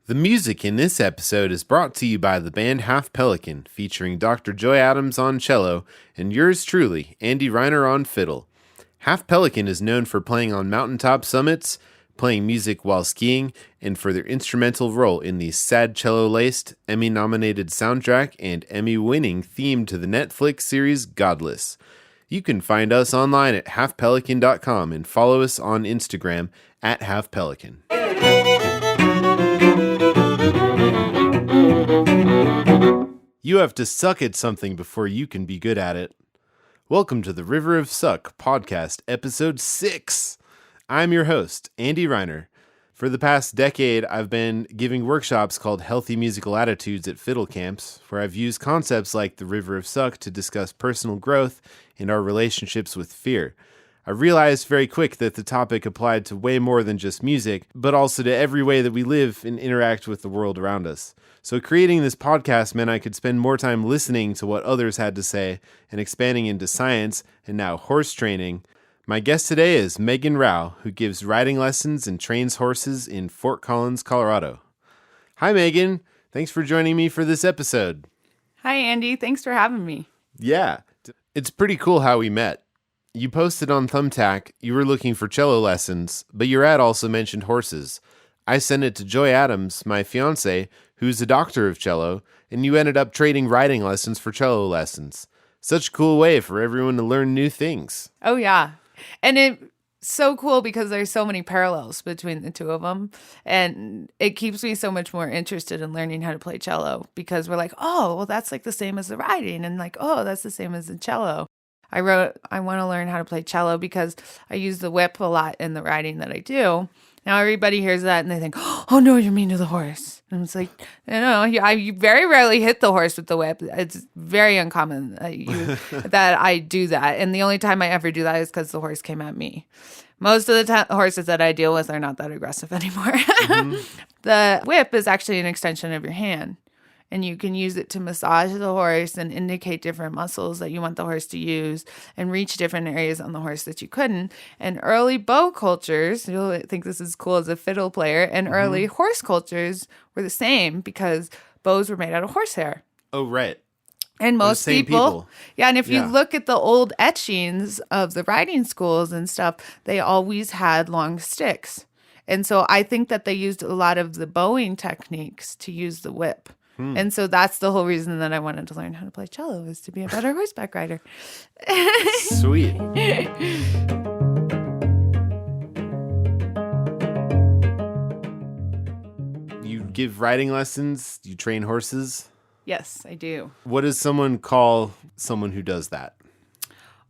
The music in this episode is brought to you by the band Half Pelican, featuring Dr. Joy Adams on cello and yours truly, Andy Reiner on fiddle. Half Pelican is known for playing on mountaintop summits, playing music while skiing, and for their instrumental role in the sad cello-laced, Emmy-nominated soundtrack and Emmy-winning theme to the Netflix series Godless. You can find us online at halfpelican.com and follow us on Instagram at halfpelican. You have to suck at something before you can be good at it. Welcome to the River of Suck podcast, episode 6. I'm your host, Andy Reiner. For the past decade, I've been giving workshops called Healthy Musical Attitudes at fiddle camps, where I've used concepts like the River of Suck to discuss personal growth and our relationships with fear. I realized very quick that the topic applied to way more than just music, but also to every way that we live and interact with the world around us. So creating this podcast meant I could spend more time listening to what others had to say and expanding into science and now horse training. My guest today is Megan Rao, who gives riding lessons and trains horses in Fort Collins, Colorado. Hi, Megan. Thanks for joining me for this episode. Hi, Andy. Thanks for having me. Yeah, it's pretty cool how we met. You posted on Thumbtack you were looking for cello lessons, but your ad also mentioned horses. I sent it to Joy Adams, my fiance, who's a doctor of cello, and you ended up trading riding lessons for cello lessons. Such a cool way for everyone to learn new things. Oh, yeah. And it's so cool because there's so many parallels between the two of them. And it keeps me so much more interested in learning how to play cello because we're like, oh, well, that's like the same as the riding. And like, oh, that's the same as the cello. I want to learn how to play cello because I use the whip a lot in the riding that I do. Now everybody hears that and they think, oh, no, you mean to the horse. And it's like, you very rarely hit the horse with the whip. It's very uncommon that I do that. And the only time I ever do that is because the horse came at me. Most of the horses that I deal with are not that aggressive anymore. Mm-hmm. The whip is actually an extension of your hand. And you can use it to massage the horse and indicate different muscles that you want the horse to use and reach different areas on the horse that you couldn't. And early bow cultures, you'll think this is cool as a fiddle player, and early horse cultures were the same because bows were made out of horsehair. Oh, right. And most people. Yeah, and if you look at the old etchings of the riding schools and stuff, they always had long sticks. And so I think that they used a lot of the bowing techniques to use the whip. And so that's the whole reason that I wanted to learn how to play cello, is to be a better horseback rider. Sweet. You give riding lessons? You train horses? Yes, I do. What does someone call someone who does that?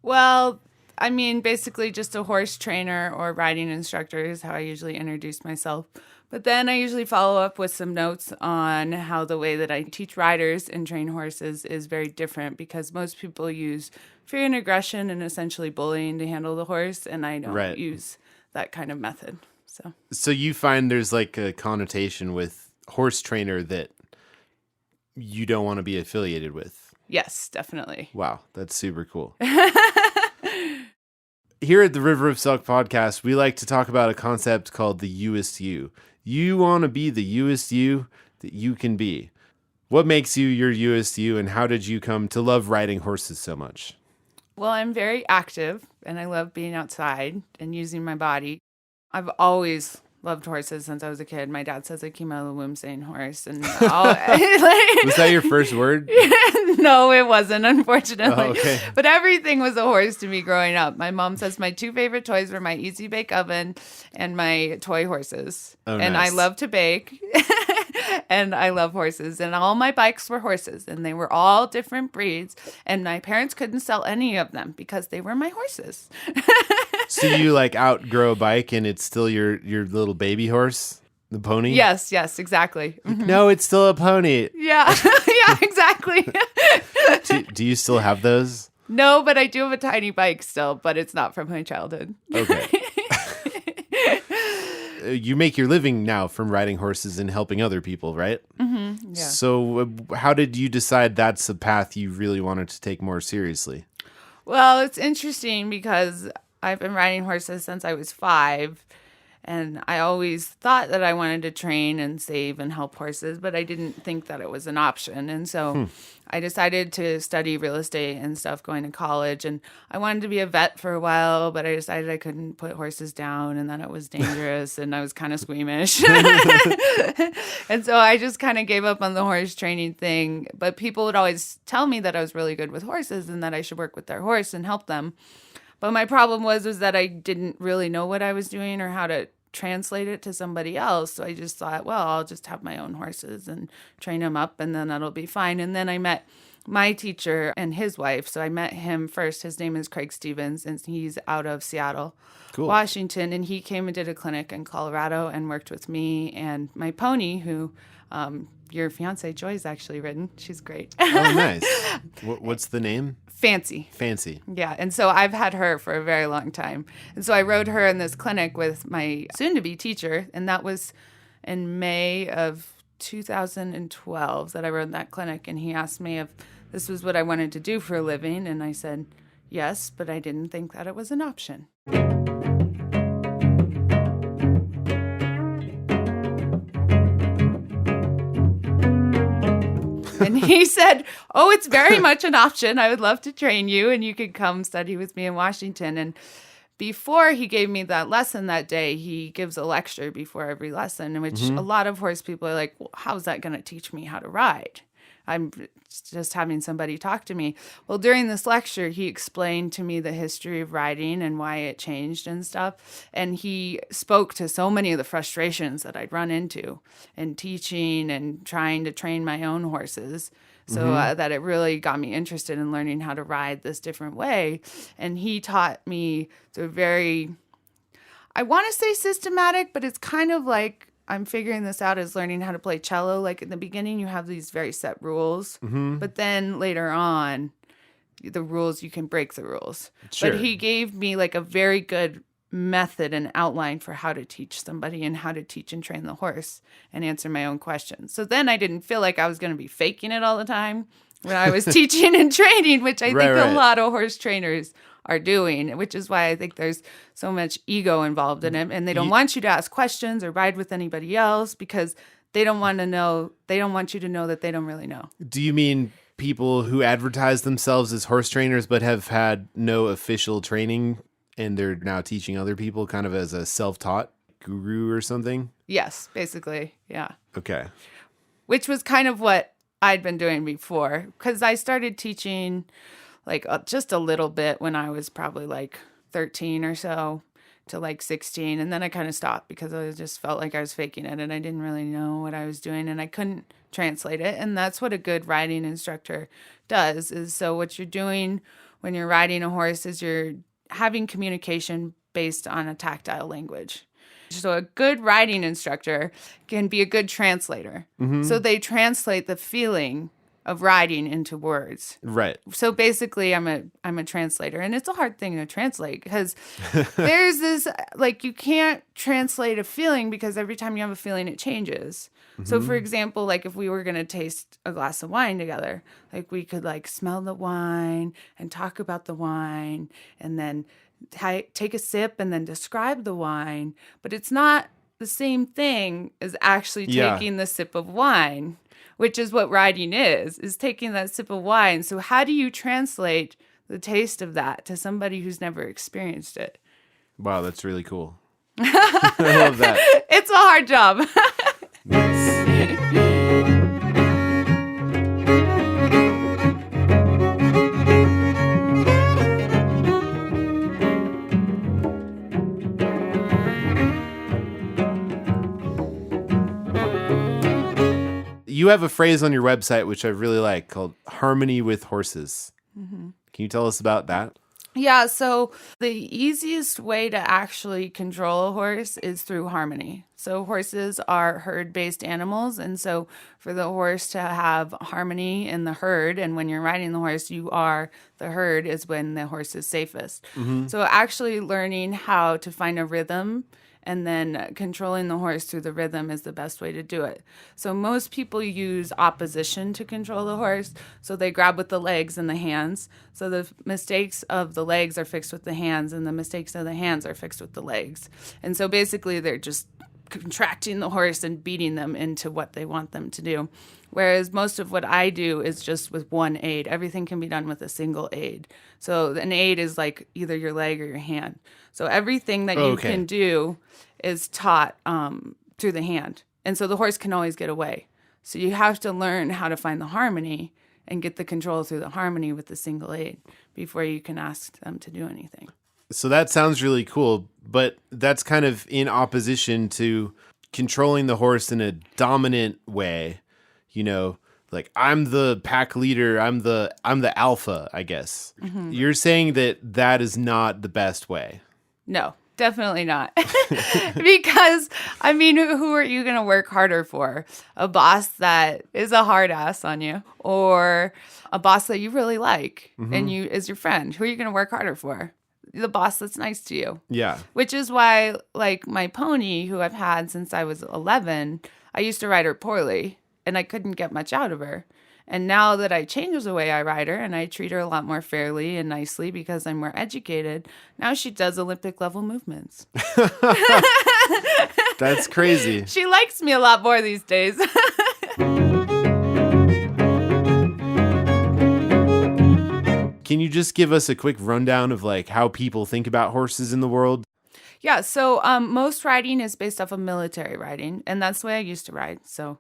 Well, I mean, basically just a horse trainer or riding instructor is how I usually introduce myself. But then I usually follow up with some notes on how the way that I teach riders and train horses is very different because most people use fear and aggression and essentially bullying to handle the horse, and I don't use that kind of method. So you find there's like a connotation with horse trainer that you don't want to be affiliated with? Yes, definitely. Wow, that's super cool. Here at the River of Suck podcast, we like to talk about a concept called the youest you. You want to be the youest you that you can be. What makes you your youest you, and how did you come to love riding horses so much? Well, I'm very active, and I love being outside and using my body. I've always loved horses since I was a kid. My dad says I came out of the womb saying horse. And was that your first word? No, it wasn't, unfortunately. Oh, okay. But everything was a horse to me growing up. My mom says my two favorite toys were my Easy Bake Oven and my toy horses. Oh, and nice. I love to bake. And I love horses. And all my bikes were horses. And they were all different breeds. And my parents couldn't sell any of them because they were my horses. So you like outgrow a bike and it's still your little baby horse, the pony? Yes, exactly. Mm-hmm. No, it's still a pony. Yeah, yeah, exactly. Do you still have those? No, but I do have a tiny bike still, but it's not from my childhood. Okay. You make your living now from riding horses and helping other people, right? Mm-hmm, yeah. So how did you decide that's a path you really wanted to take more seriously? Well, it's interesting because I've been riding horses since I was 5. And I always thought that I wanted to train and save and help horses, but I didn't think that it was an option. And so I decided to study real estate and stuff going to college. And I wanted to be a vet for a while, but I decided I couldn't put horses down and that it was dangerous and I was kind of squeamish. And so I just kind of gave up on the horse training thing. But people would always tell me that I was really good with horses and that I should work with their horse and help them. But my problem was that I didn't really know what I was doing or how to translate it to somebody else. So I just thought, well, I'll just have my own horses and train them up and then that'll be fine. And then I met my teacher and his wife. So I met him first. His name is Craig Stevens and he's out of Seattle, Washington. And he came and did a clinic in Colorado and worked with me and my pony, who your fiance Joy's actually ridden. She's great. Oh, nice. What's the name? Fancy. Yeah. And so I've had her for a very long time. And so I rode her in this clinic with my soon-to-be teacher. And that was in May of 2012 that I rode that clinic. And he asked me if this was what I wanted to do for a living. And I said, yes, but I didn't think that it was an option. And he said, oh, it's very much an option. I would love to train you and you could come study with me in Washington. And before he gave me that lesson that day, he gives a lecture before every lesson, in which a lot of horse people are like, well, how's that going to teach me how to ride? I'm just having somebody talk to me. Well, during this lecture, he explained to me the history of riding and why it changed and stuff. And he spoke to so many of the frustrations that I'd run into in teaching and trying to train my own horses. So that it really got me interested in learning how to ride this different way. And he taught me the very, I want to say systematic, but it's kind of like, I'm figuring this out as learning how to play cello. Like in the beginning, you have these very set rules, but then later on, the rules, you can break the rules. Sure. But he gave me like a very good method and outline for how to teach somebody and how to teach and train the horse and answer my own questions. So then I didn't feel like I was going to be faking it all the time when I was teaching and training, which I think a lot of horse trainers are doing, which is why I think there's so much ego involved in it. And they don't want you to ask questions or ride with anybody else because they don't want to know, they don't want you to know that they don't really know. Do you mean people who advertise themselves as horse trainers but have had no official training and they're now teaching other people kind of as a self-taught guru or something? Yes, basically. Yeah. Okay. Which was kind of what I'd been doing before because I started teaching like just a little bit when I was probably like 13 or so to like 16. And then I kind of stopped because I just felt like I was faking it and I didn't really know what I was doing and I couldn't translate it. And that's what a good riding instructor does is so what you're doing when you're riding a horse is you're having communication based on a tactile language. So a good riding instructor can be a good translator. So they translate the feeling of riding into words. Right. So basically I'm a translator and it's a hard thing to translate because there's this, like you can't translate a feeling because every time you have a feeling it changes. So for example, like if we were going to taste a glass of wine together, like we could like smell the wine and talk about the wine and then take a sip and then describe the wine, but it's not the same thing as actually taking the sip of wine. Which is what riding is taking that sip of wine. So how do you translate the taste of that to somebody who's never experienced it? Wow, that's really cool. I love that. It's a hard job. You have a phrase on your website, which I really like, called harmony with horses. Can you tell us about that? Yeah, so the easiest way to actually control a horse is through harmony. So horses are herd-based animals, and so for the horse to have harmony in the herd, and when you're riding the horse, you are the herd is when the horse is safest. So actually learning how to find a rhythm and then controlling the horse through the rhythm is the best way to do it. So most people use opposition to control the horse. So they grab with the legs and the hands. So the mistakes of the legs are fixed with the hands, and the mistakes of the hands are fixed with the legs. And so basically they're just contracting the horse and beating them into what they want them to do. Whereas most of what I do is just with one aid. Everything can be done with a single aid. So an aid is like either your leg or your hand. So everything that you can do is taught through the hand. And so the horse can always get away. So you have to learn how to find the harmony and get the control through the harmony with the single aid before you can ask them to do anything. So that sounds really cool, but that's kind of in opposition to controlling the horse in a dominant way. You know, like I'm the pack leader, I'm the alpha, I guess. Mm-hmm. You're saying that is not the best way. No, definitely not. Because, I mean, who are you going to work harder for? A boss that is a hard ass on you, or a boss that you really like and you is your friend? Who are you going to work harder for? The boss that's nice to you. Yeah. Which is why, like, my pony, who I've had since I was 11, I used to ride her poorly, and I couldn't get much out of her. And now that I changed the way I ride her, and I treat her a lot more fairly and nicely because I'm more educated, now she does Olympic-level movements. That's crazy. She likes me a lot more these days. Can you just give us a quick rundown of like how people think about horses in the world? Yeah, so most riding is based off of military riding, and that's the way I used to ride. So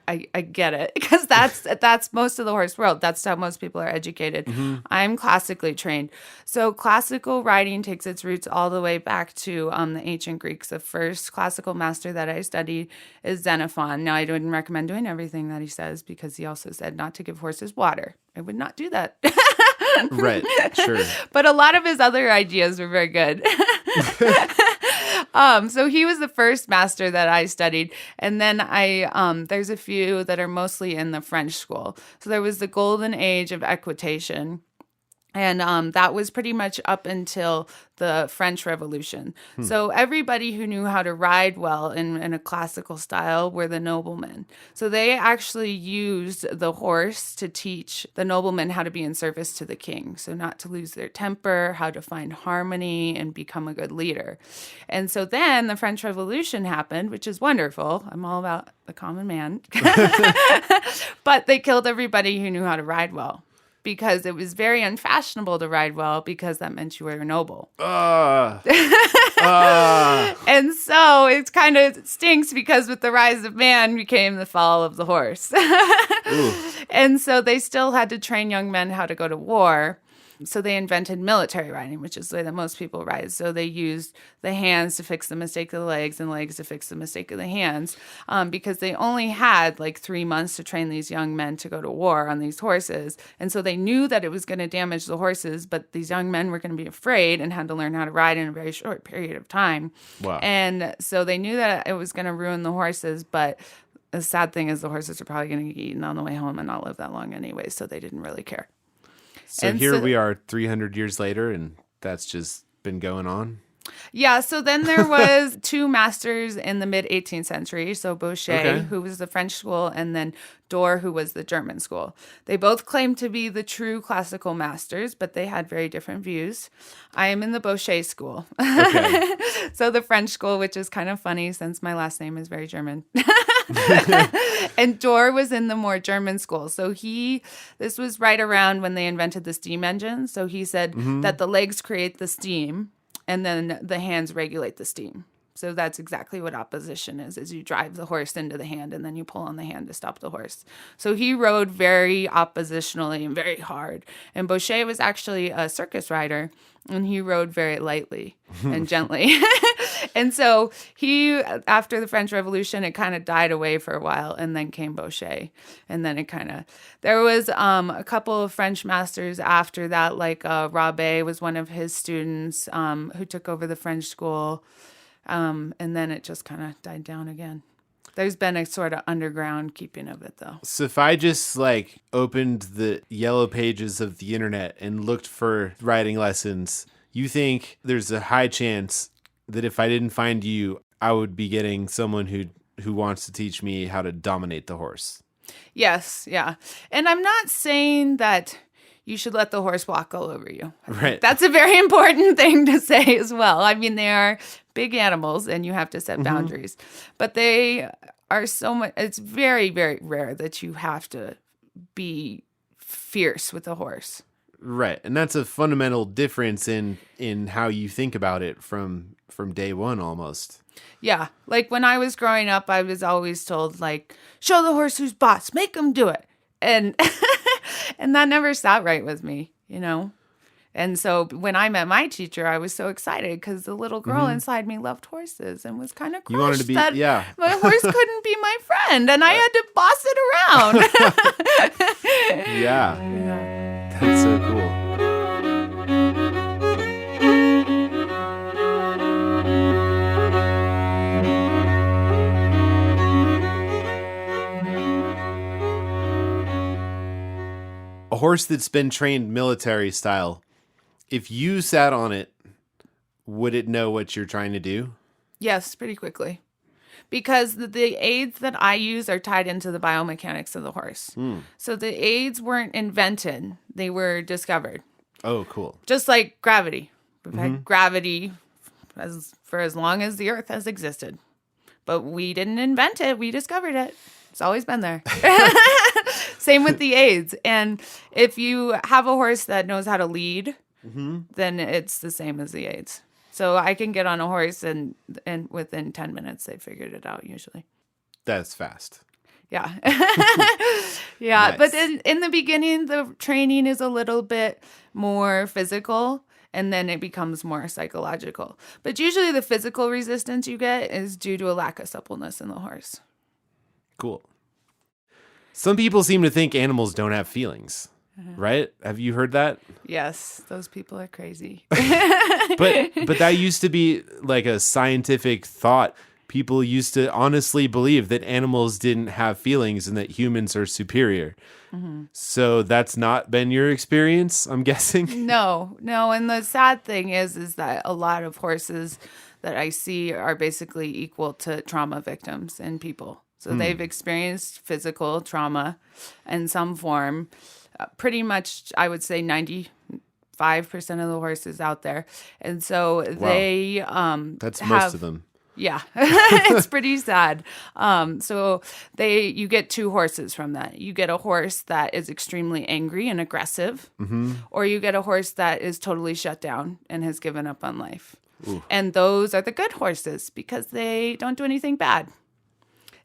I get it, because that's most of the horse world. That's how most people are educated. Mm-hmm. I'm classically trained. So classical riding takes its roots all the way back to the ancient Greeks. The first classical master that I studied is Xenophon. Now, I wouldn't recommend doing everything that he says, because he also said not to give horses water. I would not do that. Right, sure. But a lot of his other ideas were very good. So he was the first master that I studied. And then there's a few that are mostly in the French school. So there was the golden age of equitation. And that was pretty much up until the French Revolution. So everybody who knew how to ride well in a classical style were the noblemen. So they actually used the horse to teach the noblemen how to be in service to the king. So not to lose their temper, how to find harmony, and become a good leader. And so then the French Revolution happened, which is wonderful. I'm all about the common man. But they killed everybody who knew how to ride well, because it was very unfashionable to ride well, because that meant you were a noble. And so it kind of stinks, because with the rise of man became the fall of the horse. And so they still had to train young men how to go to war. So they invented military riding, which is the way that most people ride. So they used the hands to fix the mistake of the legs, and legs to fix the mistake of the hands, because they only had like 3 months to train these young men to go to war on these horses. And so they knew that it was going to damage the horses, but these young men were going to be afraid and had to learn how to ride in a very short period of time. Wow. And so they knew that it was going to ruin the horses, but the sad thing is the horses are probably going to get eaten on the way home and not live that long anyway, so they didn't really care. So here we are 300 years later, and that's just been going on? Yeah, so then there was 2 masters in the mid-18th century. So Boucher, who was the French school, and then Dore, who was the German school. They both claimed to be the true classical masters, but they had very different views. I am in the Boucher school. Okay. So the French school, which is kind of funny since my last name is very German. And Dore was in the more German school. So this was right around when they invented the steam engine. So he said that the legs create the steam, and then the hands regulate the steam. So that's exactly what opposition is you drive the horse into the hand, and then you pull on the hand to stop the horse. So he rode very oppositionally and very hard. And Boucher was actually a circus rider, and he rode very lightly and gently. And so after the French Revolution, it kind of died away for a while, and then came Boucher. And then there was a couple of French masters after that, like Rabé was one of his students who took over the French school. And then it just kind of died down again. There's been a sort of underground keeping of it, though. So if I just opened the yellow pages of the internet and looked for riding lessons, you think there's a high chance that if I didn't find you, I would be getting someone who wants to teach me how to dominate the horse. Yes, yeah. And I'm not saying that you should let the horse walk all over you. Right. That's a very important thing to say as well. I mean, they are big animals and you have to set boundaries. But they are so much, it's very, very rare that you have to be fierce with a horse. Right. And that's a fundamental difference in how you think about it from day one almost. Yeah. Like when I was growing up, I was always told, like, show the horse who's boss, make him do it. And and that never sat right with me, you know? And so when I met my teacher, I was so excited because the little girl inside me loved horses and was kind of crushed You wanted to be, that yeah. my horse couldn't be my friend and I had to boss it around. Yeah. That's so cool. A horse that's been trained military style, if you sat on it, would it know what you're trying to do? Yes, pretty quickly. Because the aids that I use are tied into the biomechanics of the horse. So the aids weren't invented, they were discovered. Oh, cool. Just like gravity. We've had gravity for as long as the earth has existed. But we didn't invent it, we discovered it. It's always been there. Same with the aids. And if you have a horse that knows how to lead, then it's the same as the aids. So I can get on a horse and within 10 minutes, they figured it out usually. That's fast. Yeah. Yeah. Nice. But in the beginning, the training is a little bit more physical and then it becomes more psychological. But usually the physical resistance you get is due to a lack of suppleness in the horse. Cool. Some people seem to think animals don't have feelings, right? Have you heard that? Yes, those people are crazy. But that used to be like a scientific thought. People used to honestly believe that animals didn't have feelings and that humans are superior. So that's not been your experience, I'm guessing? No. And the sad thing is that a lot of horses that I see are basically equal to trauma victims in people. So they've experienced physical trauma in some form. Pretty much, I would say 95% of the horses out there. And so they That's have, most of them. Yeah, it's pretty sad. So you get two horses from that. You get a horse that is extremely angry and aggressive, or you get a horse that is totally shut down and has given up on life. Ooh. And those are the good horses because they don't do anything bad.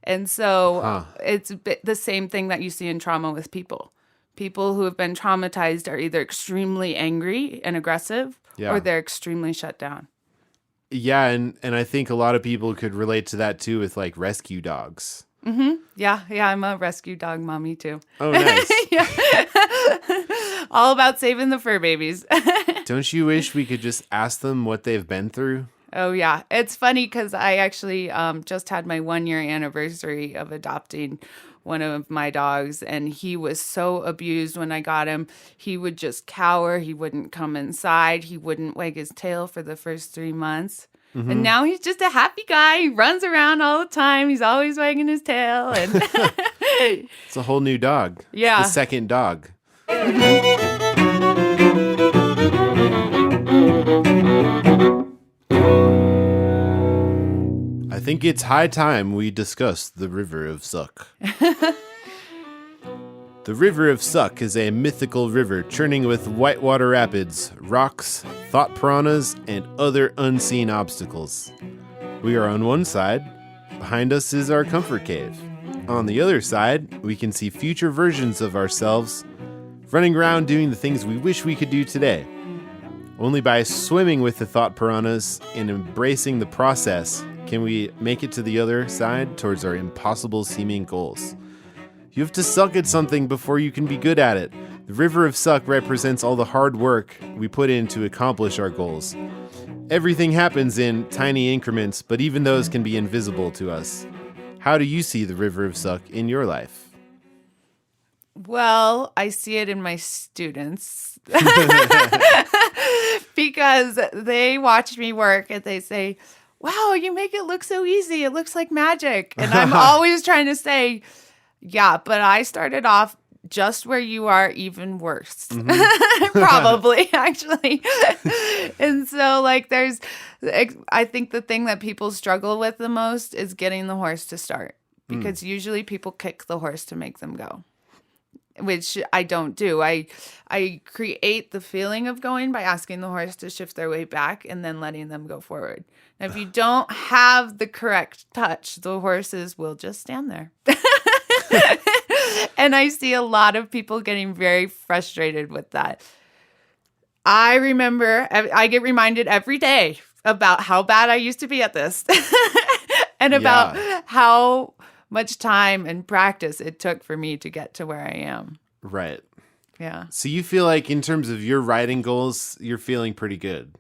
And so it's the same thing that you see in trauma with people. People who have been traumatized are either extremely angry and aggressive or they're extremely shut down. Yeah, and I think a lot of people could relate to that too with like rescue dogs. Yeah, I'm a rescue dog mommy too. Oh, nice. All about saving the fur babies. Don't you wish we could just ask them what they've been through? Oh, yeah. It's funny because I actually just had my 1-year anniversary of adopting one of my dogs, and he was so abused when I got him. He would just cower. He wouldn't come inside. He wouldn't wag his tail for the first 3 months. And now he's just a happy guy. He runs around all the time. He's always wagging his tail. And It's a whole new dog. Yeah. The second dog. I think it's high time we discuss the River of Suck. The River of Suck is a mythical river churning with whitewater rapids, rocks, thought piranhas, and other unseen obstacles. We are on one side. Behind us is our comfort cave. On the other side, we can see future versions of ourselves running around doing the things we wish we could do today. Only by swimming with the thought piranhas and embracing the process can we make it to the other side towards our impossible seeming goals. You have to suck at something before you can be good at it. The River of Suck represents all the hard work we put in to accomplish our goals. Everything happens in tiny increments, but even those can be invisible to us. How do you see the River of Suck in your life? Well, I see it in my students because they watch me work and they say, wow, you make it look so easy. It looks like magic. And I'm always trying to say, yeah, but I started off just where you are, even worse. Probably, actually. And so, like, I think the thing that people struggle with the most is getting the horse to start. Because usually people kick the horse to make them go, which I don't do. I create the feeling of going by asking the horse to shift their weight back and then letting them go forward. Now, if you don't have the correct touch, the horses will just stand there. And I see a lot of people getting very frustrated with that. I remember, I get reminded every day about how bad I used to be at this and about how much time and practice it took for me to get to where I am. Right. Yeah. So you feel like in terms of your riding goals, you're feeling pretty good.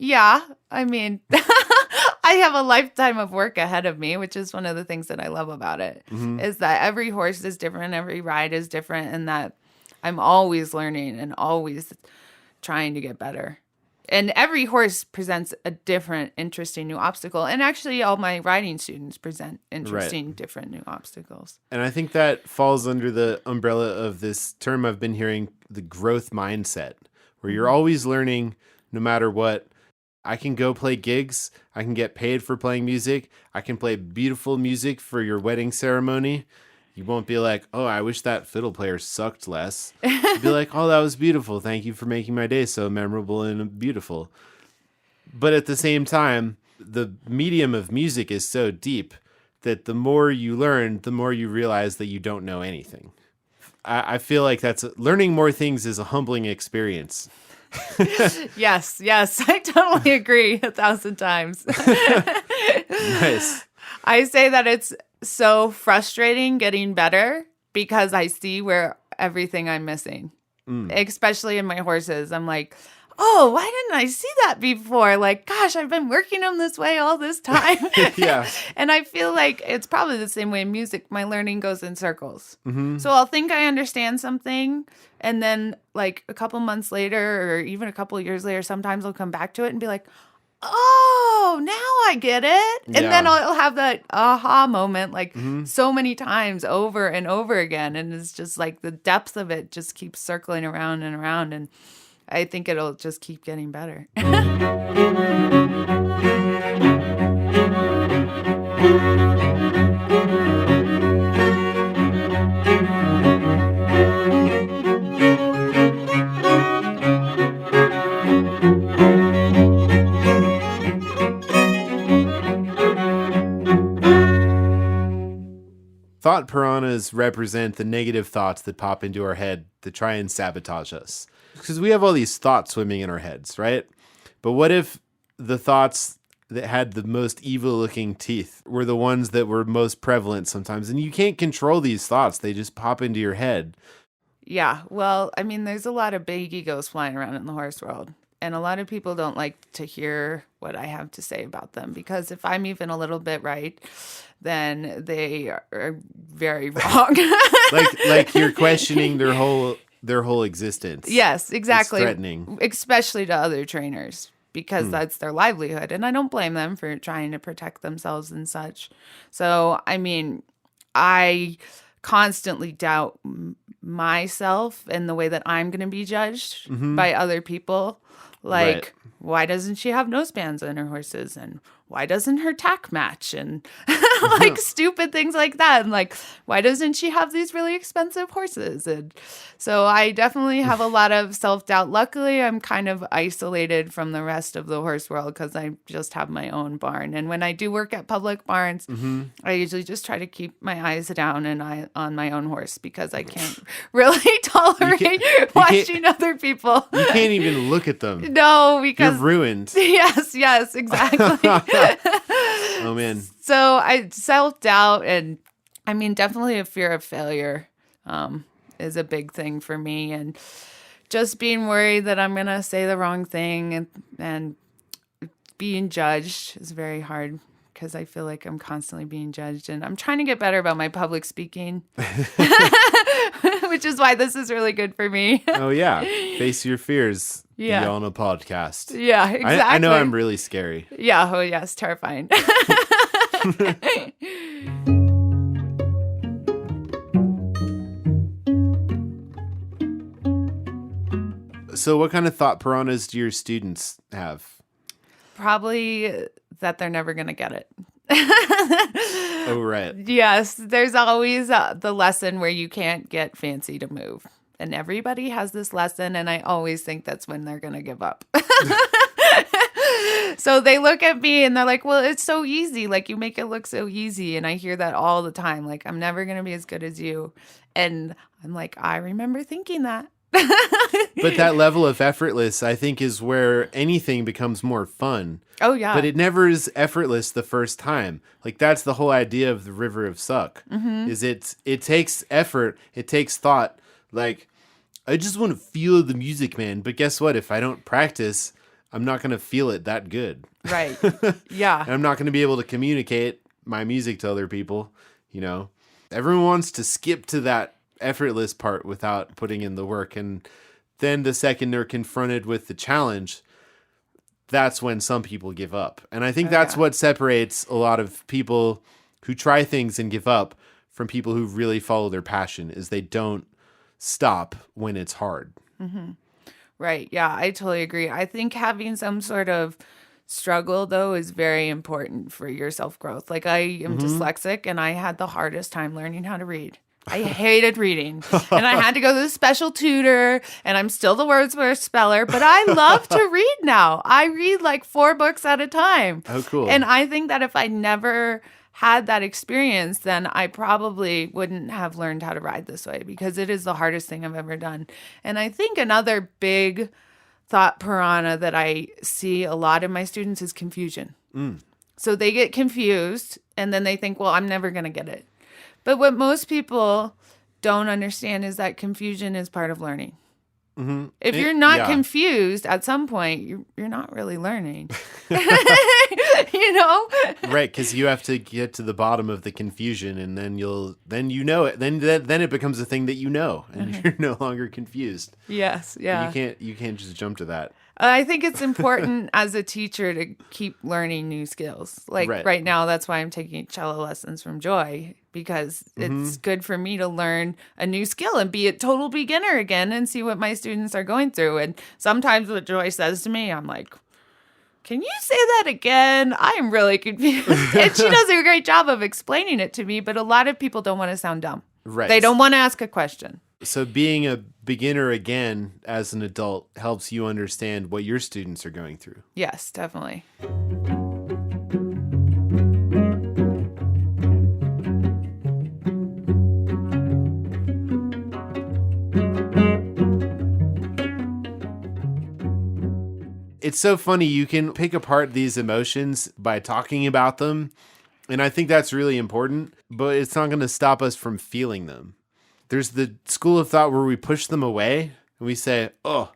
Yeah. I mean, I have a lifetime of work ahead of me, which is one of the things that I love about it, is that every horse is different, every ride is different, and that I'm always learning and always trying to get better. And every horse presents a different, interesting new obstacle. And actually, all my riding students present interesting, different new obstacles. And I think that falls under the umbrella of this term I've been hearing, the growth mindset, where you're always learning no matter what. I can go play gigs. I can get paid for playing music. I can play beautiful music for your wedding ceremony. You won't be like, oh, I wish that fiddle player sucked less. You'd be like, oh, that was beautiful. Thank you for making my day so memorable and beautiful. But at the same time, the medium of music is so deep that the more you learn, the more you realize that you don't know anything. I feel like learning more things is a humbling experience. Yes, I totally agree 1,000 times. Nice. I say that it's so frustrating getting better because I see where everything I'm missing, especially in my horses. I'm like, oh, why didn't I see that before? Like, gosh, I've been working them this way all this time. Yeah. And I feel like it's probably the same way in music. My learning goes in circles. So I'll think I understand something. And then like a couple months later or even a couple of years later, sometimes I'll come back to it and be like, oh, now I get it. And then I'll have that aha moment like so many times over and over again. And it's just like the depth of it just keeps circling around and around. And I think it'll just keep getting better. Thought piranhas represent the negative thoughts that pop into our head to try and sabotage us. Because we have all these thoughts swimming in our heads, right? But what if the thoughts that had the most evil-looking teeth were the ones that were most prevalent sometimes? And you can't control these thoughts. They just pop into your head. Yeah, well, I mean, there's a lot of big egos flying around in the horse world. And a lot of people don't like to hear what I have to say about them. Because if I'm even a little bit right, then they are very wrong. like you're questioning their whole existence. Yes, exactly. It's threatening. Especially to other trainers because that's their livelihood. And I don't blame them for trying to protect themselves and such. So, I mean, I constantly doubt myself and the way that I'm going to be judged by other people. Like, why doesn't she have nosebands on her horses? And why doesn't her tack match? And like stupid things like that. And like, why doesn't she have these really expensive horses? And so I definitely have a lot of self-doubt. Luckily, I'm kind of isolated from the rest of the horse world because I just have my own barn. And when I do work at public barns, I usually just try to keep my eyes down and on my own horse because I can't really tolerate watching other people. You can't even look at them. No, because you're ruined. Yes, exactly. Oh, man. So I self-doubt and I mean, definitely a fear of failure is a big thing for me. And just being worried that I'm going to say the wrong thing and being judged is very hard because I feel like I'm constantly being judged. And I'm trying to get better about my public speaking, which is why this is really good for me. Oh, yeah. Face your fears. Yeah. be on a podcast. Yeah, exactly. I know I'm really scary. Yeah. Oh, yes. Terrifying. So what kind of thought piranhas do your students have? Probably that they're never going to get it. Oh, right. Yes. There's always the lesson where you can't get fancy to move. And everybody has this lesson. And I always think that's when they're going to give up. So they look at me and they're like, well, it's so easy. Like, you make it look so easy. And I hear that all the time. Like, I'm never going to be as good as you. And I'm like, I remember thinking that. But that level of effortless, I think, is where anything becomes more fun. Oh, yeah. But it never is effortless the first time. Like, that's the whole idea of the River of Suck. Is it takes effort. It takes thought. Like, I just want to feel the music, man. But guess what? If I don't practice, I'm not going to feel it that good. Right. Yeah. And I'm not going to be able to communicate my music to other people, you know. Everyone wants to skip to that effortless part without putting in the work. And then the second they're confronted with the challenge, that's when some people give up. And I think that's what separates a lot of people who try things and give up from people who really follow their passion, is they don't stop when it's hard. Right. Yeah, I totally agree. I think having some sort of struggle, though, is very important for your self-growth. Like, I am dyslexic, and I had the hardest time learning how to read. I hated reading, and I had to go to the special tutor, and I'm still the wordsworth speller, but I love to read now. I read like 4 books at a time. Oh, cool. And I think that if I never had that experience, then I probably wouldn't have learned how to ride this way, because it is the hardest thing I've ever done. And I think another big thought piranha that I see a lot in my students is confusion. So they get confused, and then they think, well, I'm never going to get it. But what most people don't understand is that confusion is part of learning. If you're not confused at some point, you're not really learning. You know? Right, because you have to get to the bottom of the confusion, and then you know it. Then it becomes a thing that you know, and you're no longer confused. Yes, yeah. You can't just jump to that. I think it's important as a teacher to keep learning new skills. Like right now, that's why I'm taking cello lessons from Joy, because it's good for me to learn a new skill and be a total beginner again and see what my students are going through. And sometimes what Joy says to me, I'm like, can you say that again? I am really confused. And she does a great job of explaining it to me, but a lot of people don't want to sound dumb. Right. They don't want to ask a question. So being a beginner again as an adult helps you understand what your students are going through. Yes, definitely. It's so funny. You can pick apart these emotions by talking about them. And I think that's really important, but it's not going to stop us from feeling them. There's the school of thought where we push them away and we say, oh,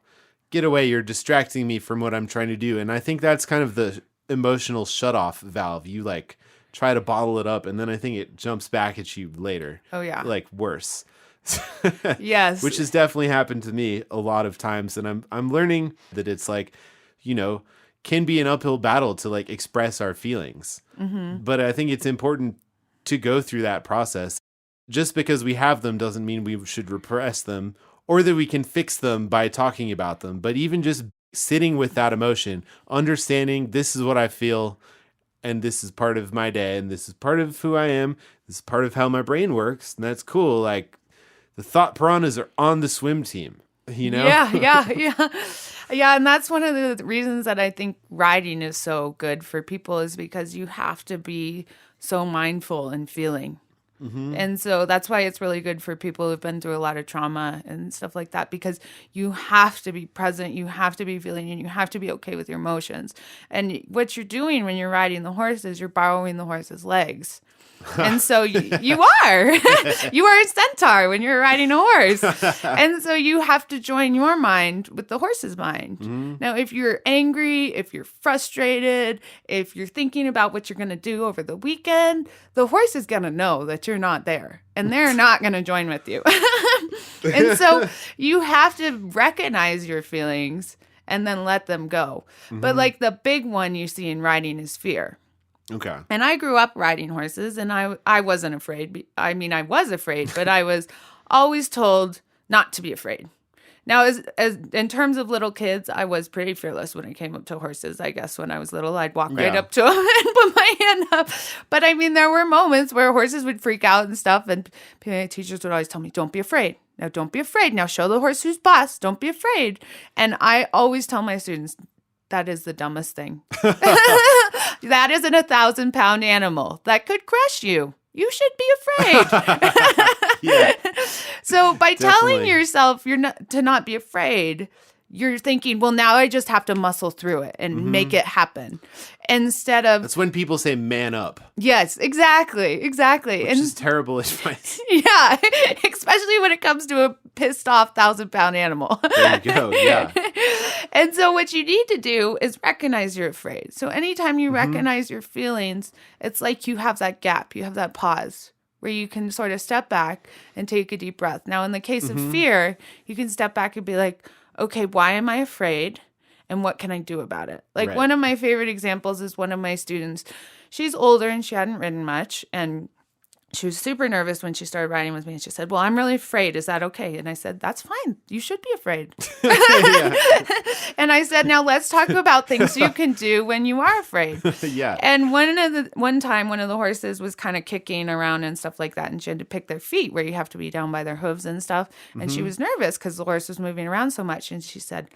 get away. You're distracting me from what I'm trying to do. And I think that's kind of the emotional shutoff valve. You like try to bottle it up, and then I think it jumps back at you later. Oh, yeah. Like worse. Yes. Which has definitely happened to me a lot of times. And I'm learning that it's like, you know, can be an uphill battle to like express our feelings. But I think it's important to go through that process. Just because we have them doesn't mean we should repress them or that we can fix them by talking about them. But even just sitting with that emotion, understanding this is what I feel, and this is part of my day, and this is part of who I am, this is part of how my brain works, and that's cool. Like, the thought piranhas are on the swim team, you know? Yeah. Yeah, and that's one of the reasons that I think riding is so good for people, is because you have to be so mindful and feeling. And so that's why it's really good for people who've been through a lot of trauma and stuff like that, because you have to be present, you have to be feeling, and you have to be okay with your emotions. And what you're doing when you're riding the horse is you're borrowing the horse's legs. And so you are a centaur when you're riding a horse. And so you have to join your mind with the horse's mind. Now, if you're angry, if you're frustrated, if you're thinking about what you're going to do over the weekend, the horse is going to know that you're not there, and they're not going to join with you. And so you have to recognize your feelings and then let them go. But like the big one you see in riding is fear. Okay. And I grew up riding horses, and I wasn't afraid. I mean, I was afraid, but I was always told not to be afraid. Now, as in terms of little kids, I was pretty fearless when it came up to horses. I guess when I was little, I'd walk right up to them and put my hand up. But I mean, there were moments where horses would freak out and stuff, and teachers would always tell me, "Don't be afraid. Now, don't be afraid. Now, show the horse who's boss. Don't be afraid." And I always tell my students, that is the dumbest thing. That is an 1,000-pound animal that could crush you. You should be afraid. Yeah. So by telling Definitely. yourself to not be afraid, you're thinking, well, now I just have to muscle through it and make it happen. Instead of... That's when people say man up. Yes, exactly. Which is terrible advice. Yeah, especially when it comes to a pissed off 1,000-pound animal. There you go, yeah. And so what you need to do is recognize you're afraid. So anytime you recognize your feelings, it's like you have that gap, you have that pause where you can sort of step back and take a deep breath. Now, in the case of fear, you can step back and be like, okay, why am I afraid? And what can I do about it? Like one of my favorite examples is one of my students. She's older and she hadn't ridden much. And she was super nervous when she started riding with me. And she said, well, I'm really afraid. Is that okay? And I said, that's fine. You should be afraid. And I said, now let's talk about things you can do when you are afraid. Yeah. And one time, one of the horses was kind of kicking around and stuff like that. And she had to pick their feet where you have to be down by their hooves and stuff. And she was nervous because the horse was moving around so much. And she said,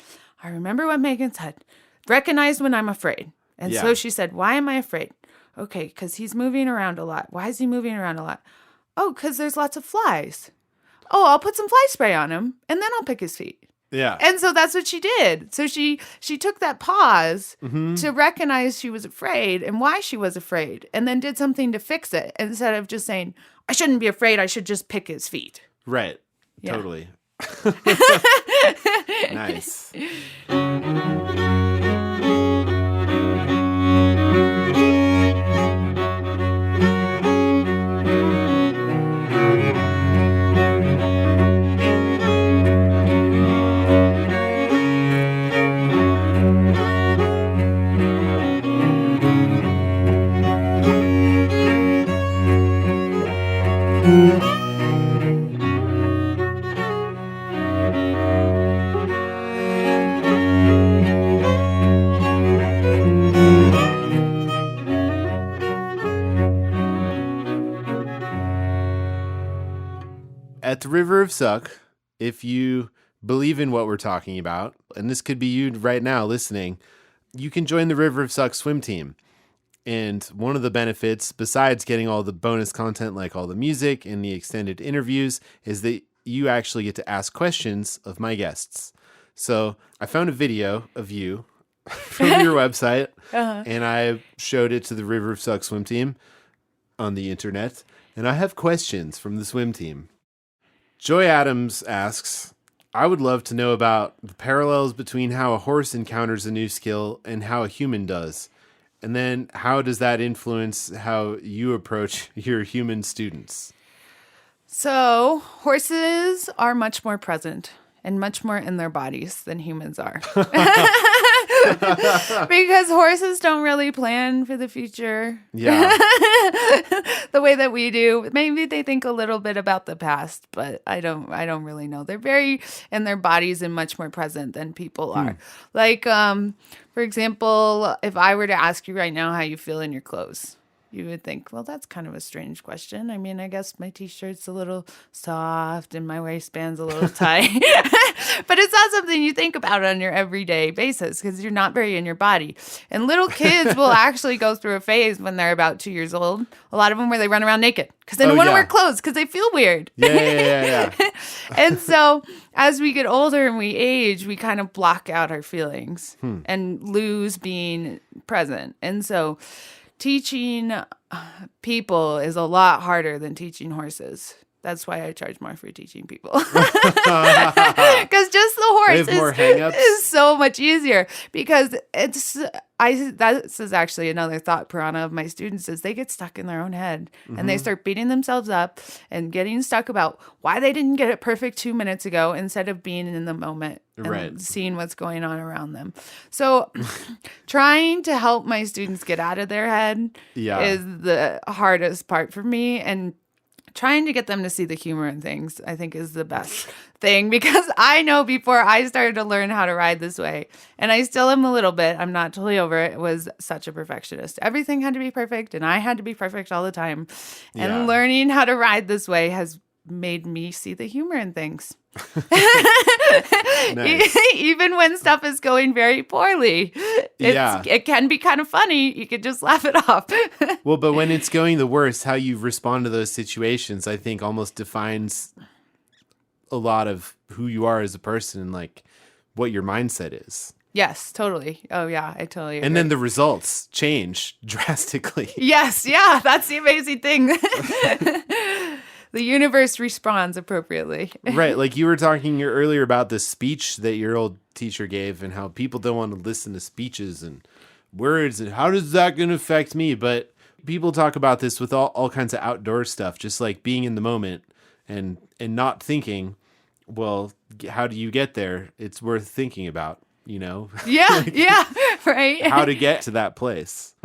I remember what Megan said, recognize when I'm afraid. And so she said, why am I afraid? Okay, because he's moving around a lot. Why is he moving around a lot? Oh, because there's lots of flies. Oh, I'll put some fly spray on him, and then I'll pick his feet. Yeah. And so that's what she did. So she took that pause to recognize she was afraid and why she was afraid, and then did something to fix it instead of just saying, I shouldn't be afraid, I should just pick his feet. Right. Yeah. Totally. Nice. At the River of Suck, if you believe in what we're talking about, and this could be you right now listening, you can join the River of Suck swim team. And one of the benefits, besides getting all the bonus content like all the music and the extended interviews, is that you actually get to ask questions of my guests. So I found a video of you from your website, and I showed it to the River of Suck swim team on the internet. And I have questions from the swim team. Joy Adams asks, I would love to know about the parallels between how a horse encounters a new skill and how a human does. And then how does that influence how you approach your human students? So horses are much more present and much more in their bodies than humans are. Because horses don't really plan for the future. Yeah. The way that we do. Maybe they think a little bit about the past, but I don't really know. They're very in their bodies and much more present than people are. Like, for example, if I were to ask you right now how you feel in your clothes, you would think, well, that's kind of a strange question. I mean, I guess my t-shirt's a little soft and my waistband's a little tight. But it's not something you think about on your everyday basis because you're not very in your body. And little kids will actually go through a phase when they're about 2 years old. A lot of them where they run around naked because they don't want to wear clothes because they feel weird. Yeah. And so as we get older and we age, we kind of block out our feelings and lose being present. And so teaching people is a lot harder than teaching horses That's why I charge more for teaching people. Because just the horse is so much easier. Because this is actually another thought piranha of my students is they get stuck in their own head and they start beating themselves up and getting stuck about why they didn't get it perfect 2 minutes ago instead of being in the moment and seeing what's going on around them. So trying to help my students get out of their head is the hardest part for me. And trying to get them to see the humor in things, I think, is the best thing, because I know before I started to learn how to ride this way, and I still am a little bit, I'm not totally over it, was such a perfectionist. Everything had to be perfect, and I had to be perfect all the time. And learning how to ride this way has made me see the humor in things. Even when stuff is going very poorly, it can be kind of funny. You could just laugh it off. Well, but when it's going the worst, how you respond to those situations, I think almost defines a lot of who you are as a person and like what your mindset is. Yes, totally. Oh, yeah, I totally agree. And then the results change drastically. Yes, yeah, that's the amazing thing. The universe responds appropriately. Right. Like you were talking earlier about the speech that your old teacher gave and how people don't want to listen to speeches and words and how does that going to affect me? But people talk about this with all kinds of outdoor stuff, just like being in the moment and not thinking, well, how do you get there? It's worth thinking about, you know? Yeah, yeah, right. How to get to that place.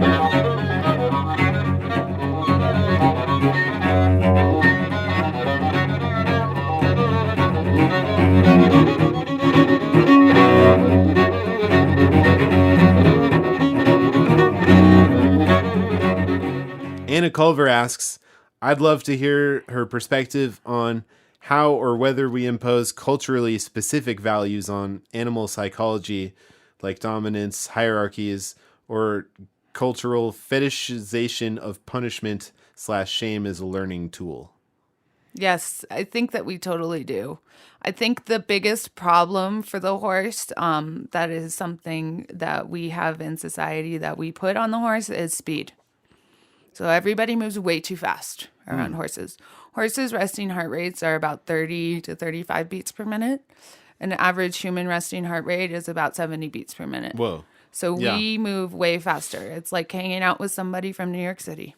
Anna Culver asks, I'd love to hear her perspective on how or whether we impose culturally specific values on animal psychology, like dominance, hierarchies, or cultural fetishization of punishment / shame as a learning tool. Yes, I think that we totally do. I think the biggest problem for the horse, that is something that we have in society that we put on the horse, is speed. So everybody moves way too fast around horses. Horses' resting heart rates are about 30 to 35 beats per minute. An average human resting heart rate is about 70 beats per minute. Whoa. So we move way faster. It's like hanging out with somebody from New York City.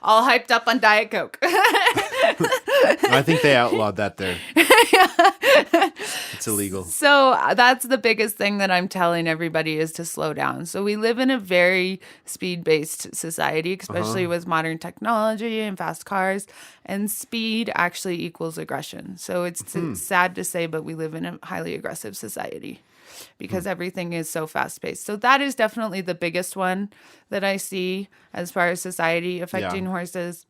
All hyped up on Diet Coke. I think they outlawed that there. It's illegal. So that's the biggest thing that I'm telling everybody is to slow down. So we live in a very speed-based society, especially with modern technology and fast cars. And speed actually equals aggression. So it's sad to say, but we live in a highly aggressive society because everything is so fast-paced. So that is definitely the biggest one that I see as far as society affecting horses.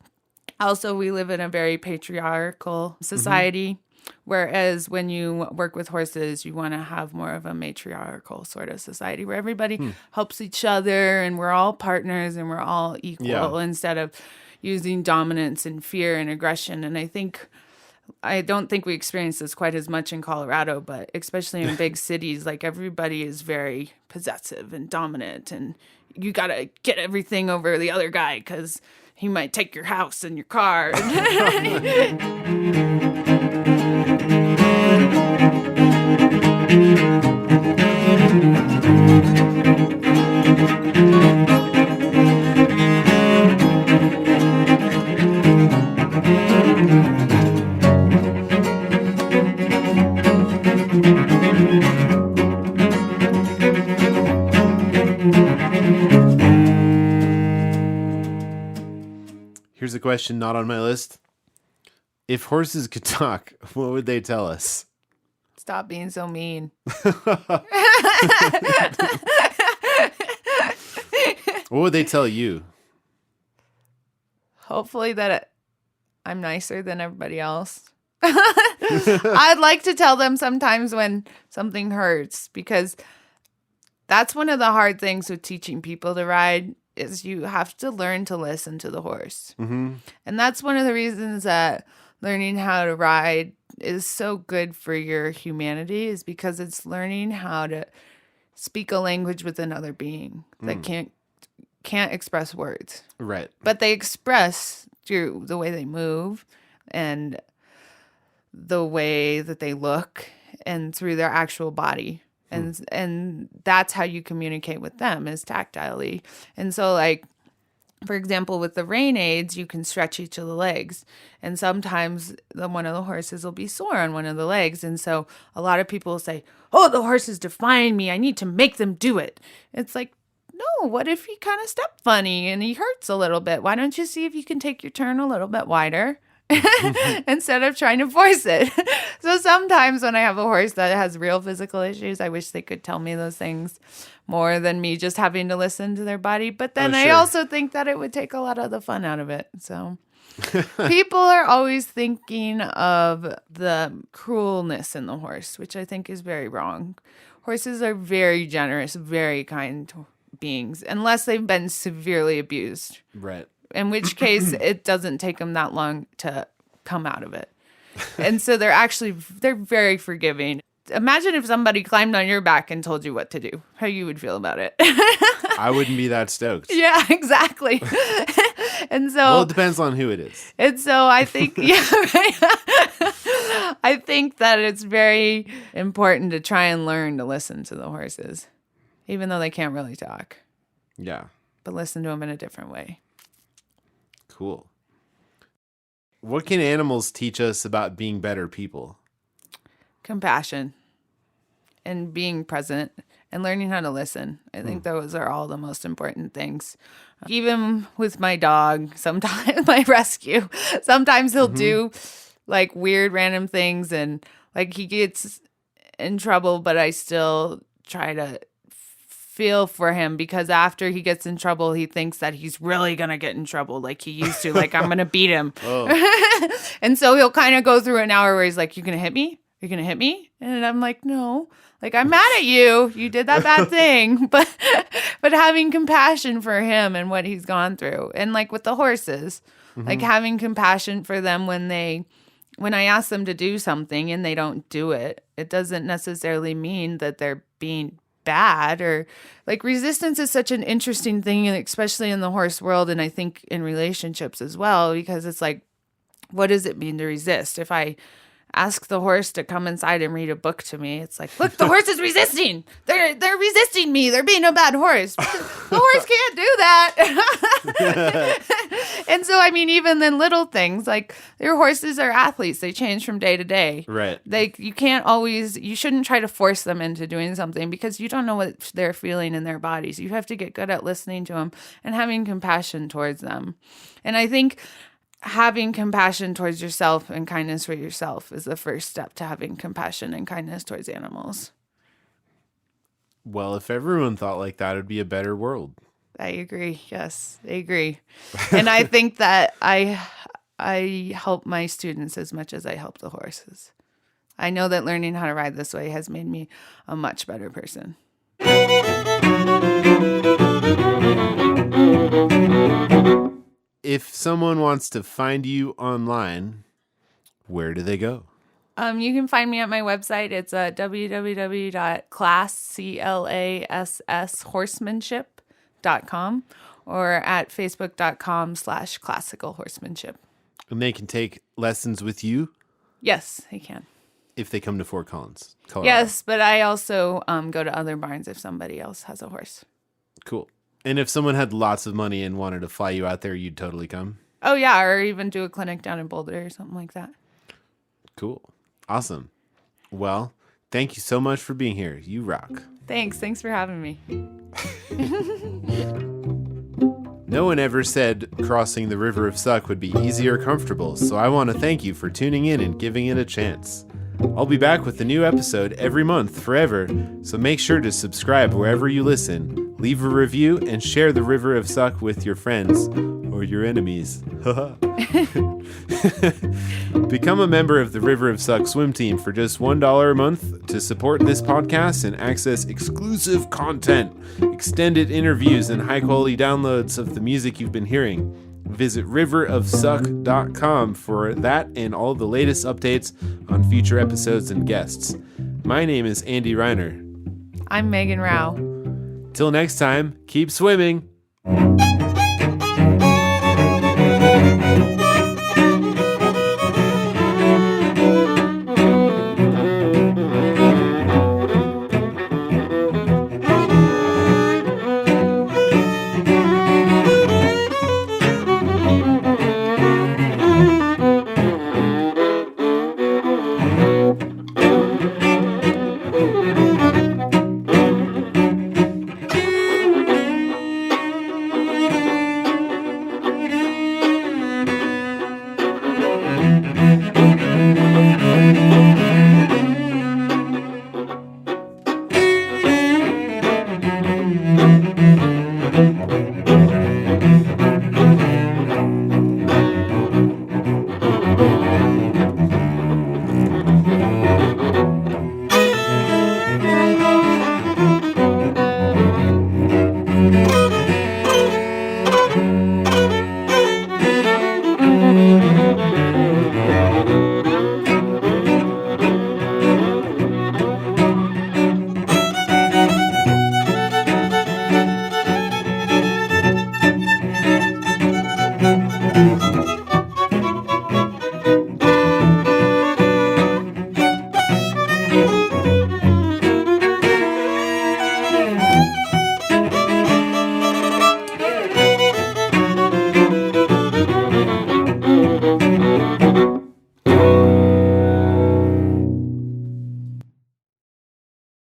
Also, we live in a very patriarchal society, whereas when you work with horses, you want to have more of a matriarchal sort of society where everybody helps each other and we're all partners and we're all equal instead of using dominance and fear and aggression. And I don't think we experience this quite as much in Colorado, but especially in big cities, like everybody is very possessive and dominant, and you got to get everything over the other guy because he might take your house and your car. Here's a question not on my list. If horses could talk, what would they tell us? Stop being so mean. What would they tell you? Hopefully that I'm nicer than everybody else. I'd like to tell them sometimes when something hurts, because that's one of the hard things with teaching people to ride is you have to learn to listen to the horse. And that's one of the reasons that learning how to ride is so good for your humanity, is because it's learning how to speak a language with another being that can't express words. Right. But they express through the way they move and the way that they look and through their actual body. And that's how you communicate with them, is tactilely. And so, like, for example, with the rein aids, you can stretch each of the legs. And sometimes one of the horses will be sore on one of the legs. And so a lot of people will say, oh, the horse is defying me. I need to make them do it. It's like, no, what if he kind of stepped funny and he hurts a little bit? Why don't you see if you can take your turn a little bit wider instead of trying to force it? So sometimes when I have a horse that has real physical issues, I wish they could tell me those things more than me just having to listen to their body. But then I also think that it would take a lot of the fun out of it. So people are always thinking of the cruelness in the horse, which I think is very wrong. Horses are very generous, very kind beings, unless they've been severely abused. Right. In which case, it doesn't take them that long to come out of it. And so they're very forgiving. Imagine if somebody climbed on your back and told you what to do, how you would feel about it. I wouldn't be that stoked. Yeah, exactly. And so, well, it depends on who it is. And so I think, yeah, right. I think that it's very important to try and learn to listen to the horses, even though they can't really talk. Yeah. But listen to them in a different way. Cool. What can animals teach us about being better people? Compassion and being present and learning how to listen. I think those are all the most important things. Even with my dog, sometimes my rescue, sometimes he'll do like weird random things and like he gets in trouble, but I still try to feel for him because after he gets in trouble, he thinks that he's really going to get in trouble like he used to. Like, I'm going to beat him. Oh. And so he'll kind of go through an hour where he's like, you going to hit me? You're going to hit me? And I'm like, no. Like, I'm mad at you. You did that bad thing. But having compassion for him and what he's gone through. And like with the horses, like having compassion for them when I ask them to do something and they don't do it, it doesn't necessarily mean that they're being bad. Or like resistance is such an interesting thing, especially in the horse world. And I think in relationships as well, because it's like, what does it mean to resist? If I ask the horse to come inside and read a book to me, it's like, look, the horse is resisting. They're resisting me. They're being a bad horse. The horse can't do that. And so, I mean, even then little things like your horses are athletes. They change from day to day. Right. You shouldn't try to force them into doing something because you don't know what they're feeling in their bodies. You have to get good at listening to them and having compassion towards them. And I think having compassion towards yourself and kindness for yourself is the first step to having compassion and kindness towards animals. Well, if everyone thought like that, it would be a better world. I agree. Yes, I agree. And I think that I help my students as much as I help the horses. I know that learning how to ride this way has made me a much better person. If someone wants to find you online, where do they go? You can find me at my website. It's www.classhorsemanship.com or at facebook.com/classical horsemanship. And they can take lessons with you? Yes, they can. If they come to Fort Collins, Colorado. Yes, but I also go to other barns if somebody else has a horse. Cool. And if someone had lots of money and wanted to fly you out there, you'd totally come? Oh, yeah, or even do a clinic down in Boulder or something like that. Cool. Awesome. Well, thank you so much for being here. You rock. Thanks for having me. No one ever said crossing the River of Suck would be easy or comfortable, so I want to thank you for tuning in and giving it a chance. I'll be back with a new episode every month forever, so make sure to subscribe wherever you listen, leave a review, and share the River of Suck with your friends or your enemies. Become a member of the River of Suck swim team for just $1 a month to support this podcast and access exclusive content, extended interviews, and high-quality downloads of the music you've been hearing. Visit riverofsuck.com for that and all the latest updates on future episodes and guests. My name is Andy Reiner. I'm Megan Rao. Till next time, keep swimming.